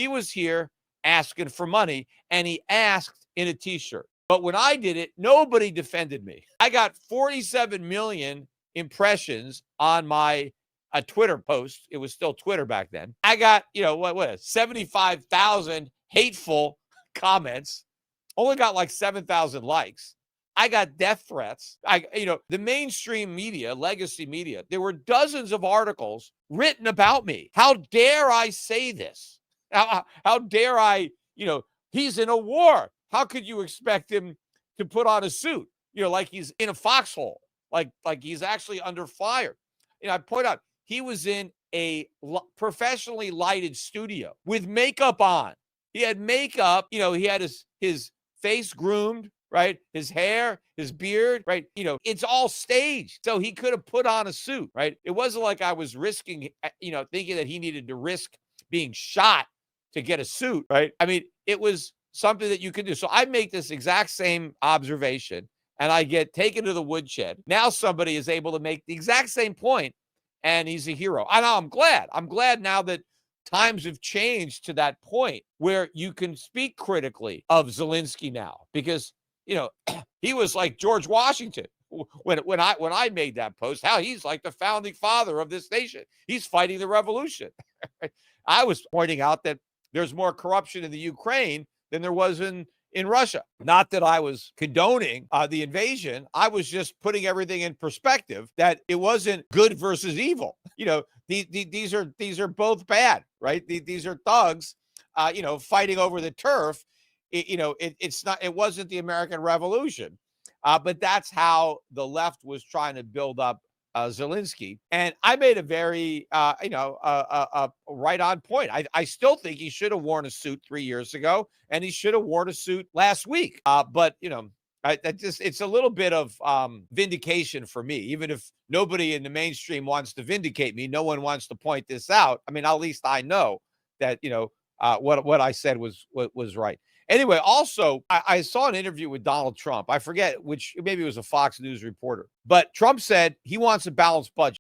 He was here asking for money, and he asked in a t-shirt. But when I did it, nobody defended me. I got 47 million impressions on my a Twitter post. It was still Twitter back then. I got, 75,000 hateful comments. Only got like 7,000 likes. I got death threats. The mainstream media, legacy media, there were dozens of articles written about me. How dare I say this? How dare I, he's in a war. How could you expect him to put on a suit? Like he's in a foxhole, like he's actually under fire. I point out he was in a professionally lighted studio with makeup on. He had makeup, he had his face groomed, right? His hair, his beard, right? It's all staged. So he could have put on a suit, right? It wasn't like I was risking, thinking that he needed to risk being shot to get a suit, right? I mean, it was something that you could do. So I make this exact same observation and I get taken to the woodshed. Now somebody is able to make the exact same point and he's a hero. I know, I'm glad. I'm glad now that times have changed to that point where you can speak critically of Zelensky now, because he was like George Washington when I made that post. How he's like the founding father of this nation. He's fighting the revolution. I was pointing out that there's more corruption in the Ukraine than there was in Russia. Not that I was condoning the invasion. I was just putting everything in perspective, that it wasn't good versus evil. These are both bad, right? These are thugs, fighting over the turf. It wasn't the American Revolution, but that's how the left was trying to build up Zelensky. And I made a very, right on point. I still think he should have worn a suit 3 years ago, and he should have worn a suit last week. But it's a little bit of vindication for me. Even if nobody in the mainstream wants to vindicate me, no one wants to point this out. I mean, at least I know that, what I said was right. Anyway, also, I saw an interview with Donald Trump. I forget which, maybe it was a Fox News reporter. But Trump said he wants a balanced budget.